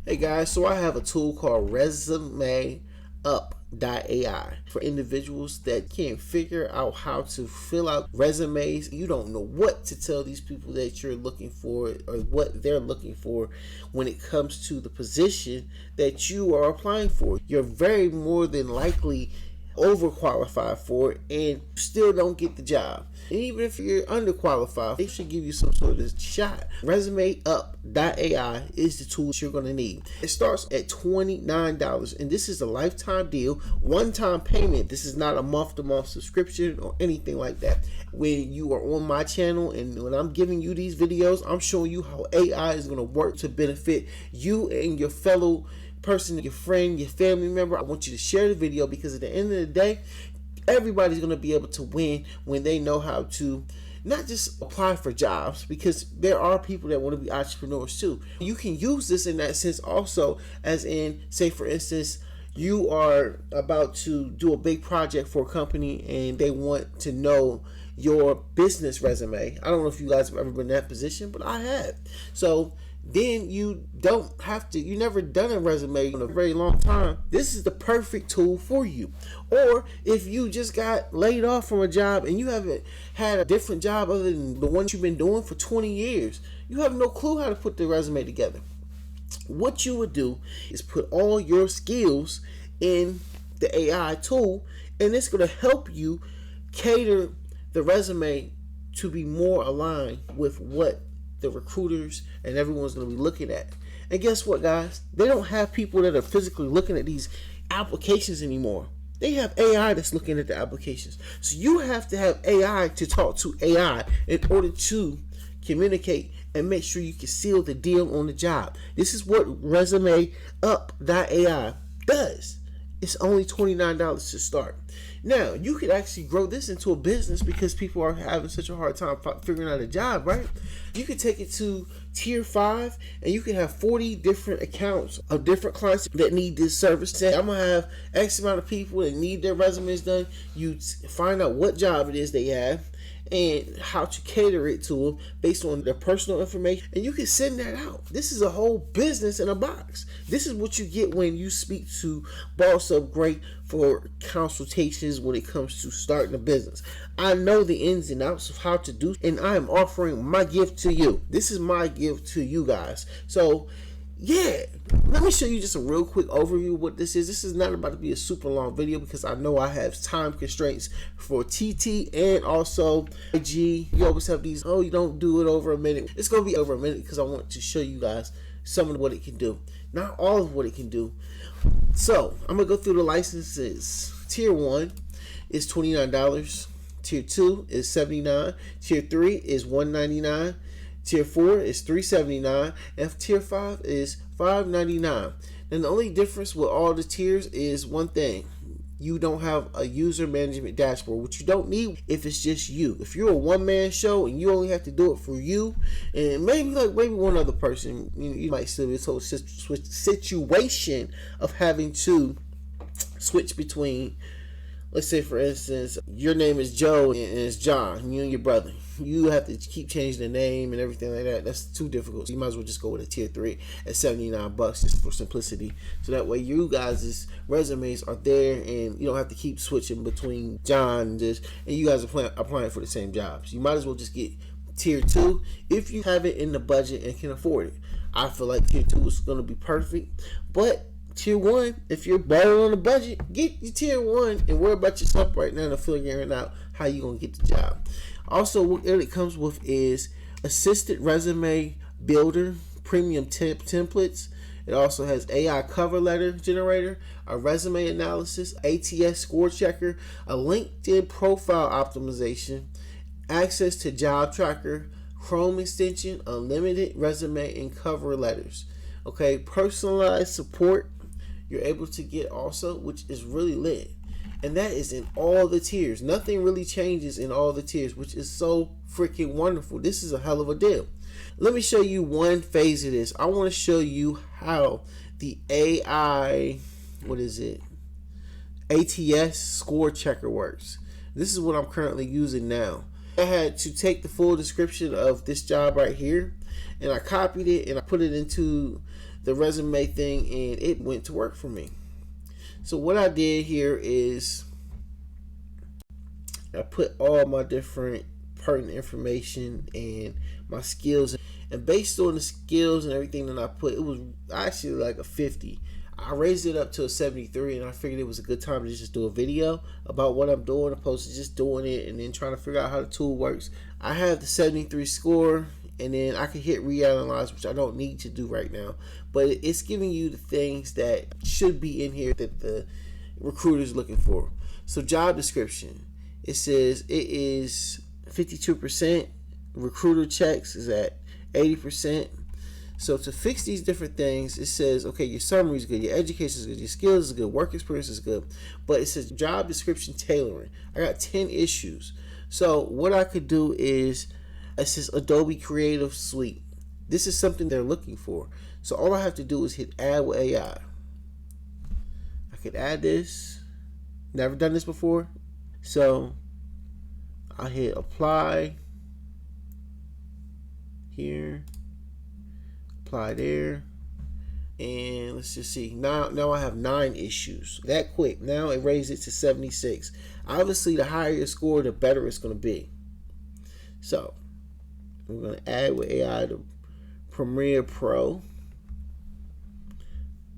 Hey guys, so I have a tool called ResumeUp.ai for individuals that can't figure out how to fill out resumes. You don't know what to tell these people that you're looking for or what they're looking for when it comes to the position that you are applying for. You're very more than likely overqualified for it and still don't get the job. And even if you're underqualified, they should give you some sort of shot. ResumeUp.ai is the tool you're going to need. It starts at $29 and this is a lifetime deal, one-time payment. This is not a month-to-month subscription or anything like that. When you are on my channel and when I'm giving you these videos, I'm showing you how AI is going to work to benefit you and your fellow person, your friend, your family member. I want you to share the video because at the end of the day, everybody's going to be able to win when they know how to not just apply for jobs, because there are people that want to be entrepreneurs too. You can use this in that sense also, as in, say for instance, you are about to do a big project for a company and they want to know your business resume. I don't know if you guys have ever been in that position, but I have. So then you don't have to, you never done a resume in a very long time. This is the perfect tool for you. Or if you just got laid off from a job and you haven't had a different job other than the one you've been doing for 20 years, you have no clue how to put the resume together. What you would do is put all your skills in the AI tool, and it's going to help you cater the resume to be more aligned with what the recruiters and everyone's going to be looking at. And guess what, guys? They don't have people that are physically looking at these applications anymore. They have AI that's looking at the applications. So you have to have AI to talk to AI in order to communicate and make sure you can seal the deal on the job. This is what ResumeUp.ai does. It's only $29 to start. Now, you could actually grow this into a business because people are having such a hard time figuring out a job, right? You could take it to tier 5 and you could have 40 different accounts of different clients that need this service. Say, I'm going to have X amount of people that need their resumes done. You find out what job it is they have and how to cater it to them based on their personal information, and you can send that out. This is a whole business in a box. This is what you get when you speak to Boss Up Great for consultations when it comes to starting a business. I know the ins and outs of how to do, and I am offering my gift to you. This is my gift to you guys. So yeah, let me show you just a real quick overview of what this is. This is not about to be a super long video because I know I have time constraints for TT and also IG. You always have these, oh, you don't do it over a minute. It's going to be over a minute because I want to show you guys some of what it can do. Not all of what it can do. So I'm going to go through the licenses. Tier 1 is $29. Tier 2 is $79. Tier 3 is $199. Tier 4 is $379, and Tier 5 is $599. And the only difference with all the tiers is one thing. You don't have a user management dashboard, which you don't need if it's just you. If you're a one-man show and you only have to do it for you, and maybe one other person, you might still be in a whole situation of having to switch between, let's say for instance, your name is Joe and it's John, you and your brother. You have to keep changing the name and everything like that. That's too difficult. So you might as well just go with a tier 3 at $79 just for simplicity. So that way you guys' resumes are there and you don't have to keep switching between John and you guys are applying for the same jobs. You might as well just get tier 2 if you have it in the budget and can afford it. I feel like tier 2 is going to be perfect. But tier 1, if you're better on the budget, get your tier 1 and worry about yourself right now and figuring out how you're going to get the job. Also, what it comes with is assisted resume builder, premium templates. It also has AI cover letter generator, a resume analysis, ATS score checker, a LinkedIn profile optimization, access to job tracker, Chrome extension, unlimited resume and cover letters. Okay, personalized support you're able to get also, which is really lit. And that is in all the tiers. Nothing really changes in all the tiers, which is so freaking wonderful. This is a hell of a deal. Let me show you one phase of this. I want to show you how the AI, ATS score checker works. This is what I'm currently using now. I had to take the full description of this job right here, and I copied it and I put it into the resume thing, and it went to work for me. So what I did here is I put all my different pertinent information and my skills, and based on the skills and everything that I put, it was actually like a 50. I raised it up to a 73, and I figured it was a good time to just do a video about what I'm doing opposed to just doing it and then trying to figure out how the tool works. I have the 73 score, and then I can hit reanalyze, which I don't need to do right now, but it's giving you the things that should be in here that the recruiter is looking for. So job description, it says it is 52%. Recruiter checks is at 80%. So to fix these different things, it says, okay, your summary is good, your education is good, your skills is good, work experience is good, but it says job description tailoring. I got 10 issues. So what I could do is, it says Adobe Creative Suite. This is something they're looking for. So all I have to do is hit add with AI. I could add this. Never done this before. So I hit apply here, apply there, and let's just see. Now I have 9 issues. That quick. Now it raised it to 76. Obviously, the higher your score, the better it's going to be. So we're going to add with AI to Premiere Pro.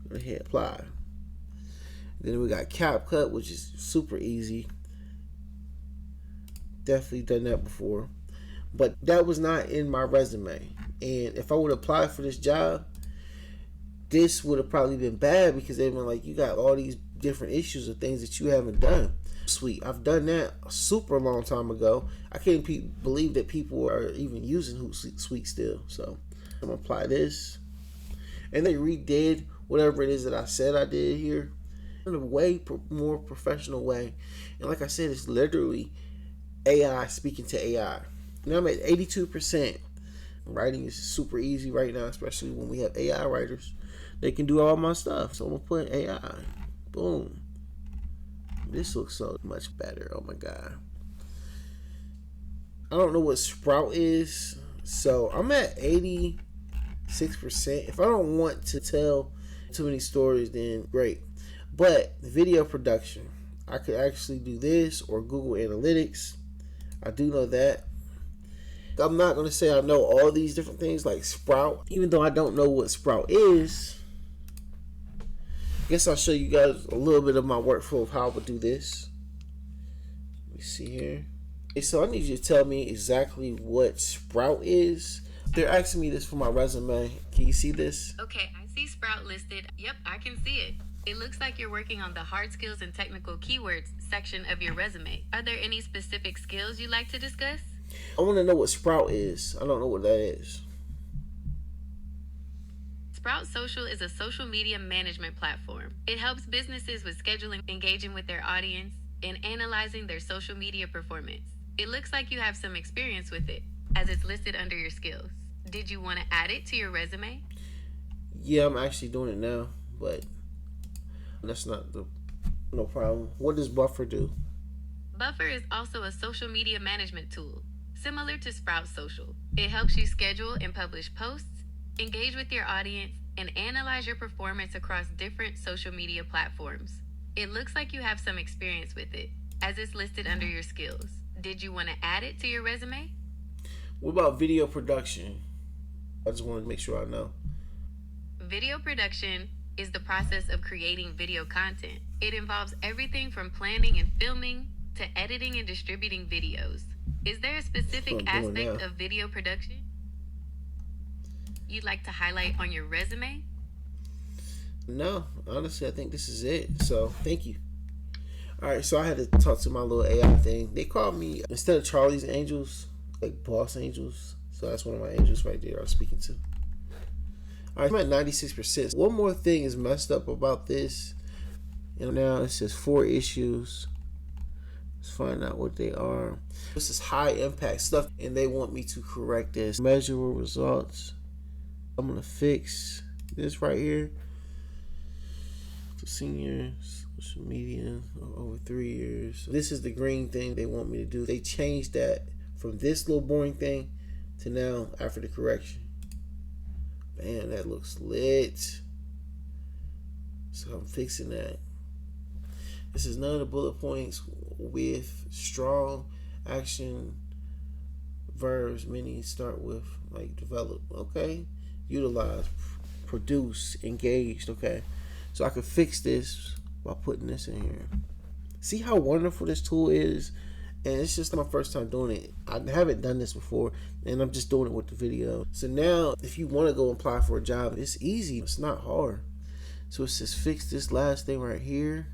I'm going to hit apply. Then we got CapCut, which is super easy. Definitely done that before. But that was not in my resume. And if I would apply for this job, this would have probably been bad because they've been like, you got all these different issues of things that you haven't done. Sweet. I've done that a super long time ago. I can't believe that people are even using Hootsuite still. So I'm going to apply this. And they redid whatever it is that I said I did here in a way more professional way. And like I said, it's literally AI speaking to AI. Now I'm at 82%. Writing is super easy right now, especially when we have AI writers. They can do all my stuff. So I'm going to put AI. Boom. This looks so much better. Oh my God. I don't know what Sprout is. So I'm at 86%. If I don't want to tell too many stories, then great. But video production, I could actually do this or Google Analytics. I do know that. I'm not going to say I know all these different things like Sprout, even though I don't know what Sprout is. I guess I'll show you guys a little bit of my workflow of how I would do this. Let me see here. Okay, so I need you to tell me exactly what Sprout is. They're asking me this for my resume. Can you see this? Okay, I see Sprout listed. Yep, I can see it. It looks like you're working on the hard skills and technical keywords section of your resume. Are there any specific skills you'd like to discuss? I want to know what Sprout is. I don't know what that is. Sprout Social is a social media management platform. It helps businesses with scheduling, engaging with their audience, and analyzing their social media performance. It looks like you have some experience with it, as it's listed under your skills. Did you want to add it to your resume? Yeah, I'm actually doing it now, but that's no problem. What does Buffer do? Buffer is also a social media management tool, similar to Sprout Social. It helps you schedule and publish posts, engage with your audience, and analyze your performance across different social media platforms. It looks like you have some experience with it, as it's listed under your skills. Did you want to add it to your resume? What about video production? I just want to make sure I know. Video production is the process of creating video content. It involves everything from planning and filming to editing and distributing videos. Is there a specific aspect of video production you'd like to highlight on your resume? No, honestly, I think this is it. So, thank you. All right, so I had to talk to my little AI thing. They called me, instead of Charlie's Angels, like Boss Angels. So that's one of my angels right there I was speaking to. All right, I'm at 96%. One more thing is messed up about this. And now it says 4 issues. Let's find out what they are. This is high impact stuff, and they want me to correct this. Measurable results. I'm going to fix this right here. For seniors, social media, over 3 years. This is the green thing they want me to do. They changed that from this little boring thing to now after the correction. Man, that looks lit. So I'm fixing that. This is none of the bullet points with strong action verbs. Many start with like develop. Okay. Utilize, produce, engaged. Okay. So I can fix this by putting this in here. See how wonderful this tool is? And it's just my first time doing it. I haven't done this before, and I'm just doing it with the video. So now, if you want to go apply for a job, it's easy. It's not hard. So it says fix this last thing right here.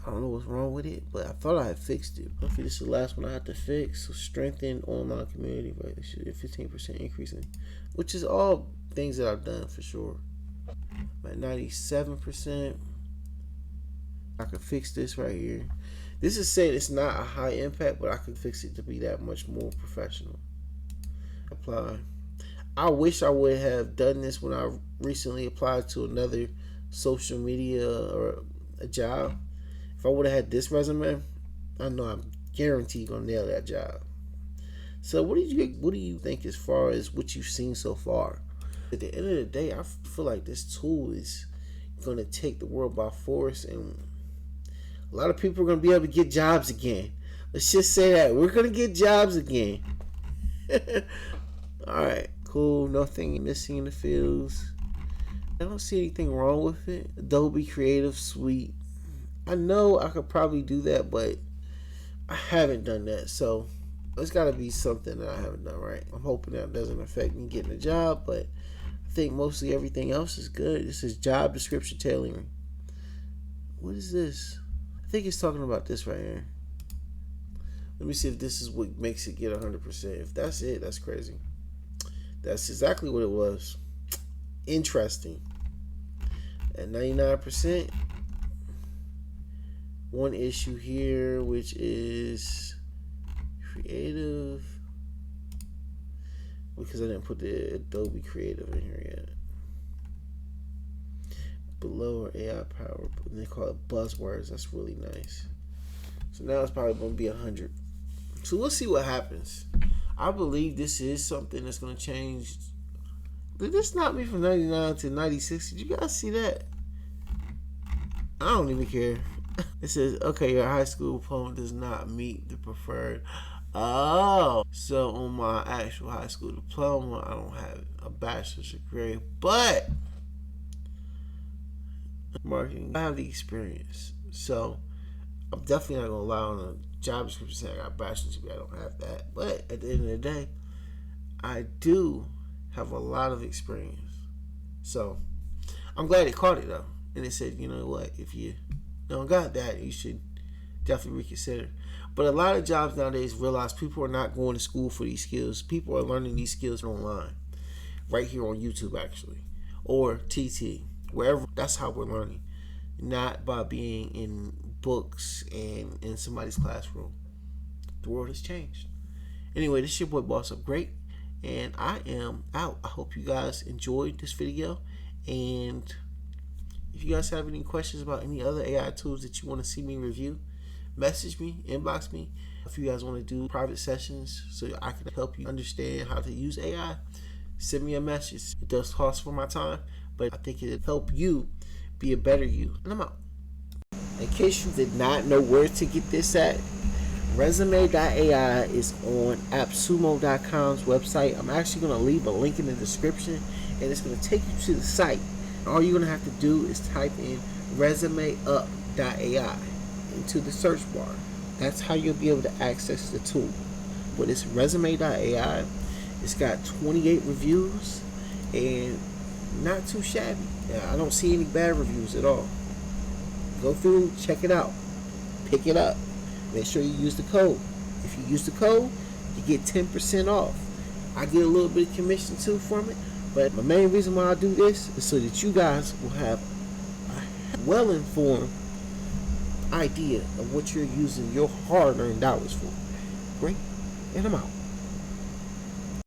I don't know what's wrong with it, but I thought I had fixed it. Hopefully this is the last one I have to fix. So strengthen online community, right? It should be a 15% increase in, which is all things that I've done for sure. I'm at 97%. I can fix this right here. This is saying it's not a high impact, but I can fix it to be that much more professional. Apply. I wish I would have done this when I recently applied to another social media or a job. If I would have had this resume, I know I'm guaranteed gonna nail that job. So what do you think as far as what you've seen so far? At the end of the day, I feel like this tool is gonna take the world by force, and a lot of people are going to be able to get jobs again. Let's just say that. We're going to get jobs again. Alright, cool. Nothing missing in the fields. I don't see anything wrong with it. Adobe Creative Suite. I know I could probably do that, but I haven't done that. So, it's got to be something that I haven't done right. I'm hoping that doesn't affect me getting a job, but I think mostly everything else is good. This is job description tailoring. What is this? I think he's talking about this right here. Let me see if this is what makes it get 100%. If that's it, that's crazy. That's exactly what it was. Interesting. At 99%. One issue here, which is creative. Because I didn't put the Adobe Creative in here yet. Below are AI power, they call it buzzwords. That's really nice. So now it's probably going to be 100. So we'll see what happens. I believe this is something that's going to change. Did this knock me from 99 to 96? Did you guys see that? I don't even care. It says, okay, your high school diploma does not meet the preferred. Oh, so on my actual high school diploma, I don't have a bachelor's degree, but marketing, I have the experience. So I'm definitely not gonna lie on a job description saying I got a bachelor's degree. I don't have that, but at the end of the day, I do have a lot of experience. So I'm glad it caught it though, and it said, you know what, if you don't got that, you should definitely reconsider. But a lot of jobs nowadays realize people are not going to school for these skills. People are learning these skills online, right here on YouTube actually, or TT, wherever. That's how we're learning, not by being in books and in somebody's classroom. The world has changed. Anyway, this is your boy Boss Up Great, and I am out. I hope you guys enjoyed this video, and if you guys have any questions about any other AI tools that you want to see me review, message me, inbox me. If you guys want to do private sessions so I can help you understand how to use AI, send me a message. It does cost for my time, but I think it'll help you be a better you. And I'm out. In case you did not know where to get this at, Resume.ai is on AppSumo.com's website. I'm actually going to leave a link in the description, and it's going to take you to the site. All you're going to have to do is type in ResumeUp.ai into the search bar. That's how you'll be able to access the tool. But it's Resume.ai. It's got 28 reviews and not too shabby. I don't see any bad reviews at all. Go through, check it out, pick it up. Make sure you use the code. If you use the code, you get 10% off. I get a little bit of commission too from it, but my main reason why I do this is so that you guys will have a well-informed idea of what you're using your hard-earned dollars for. Great, and I'm out.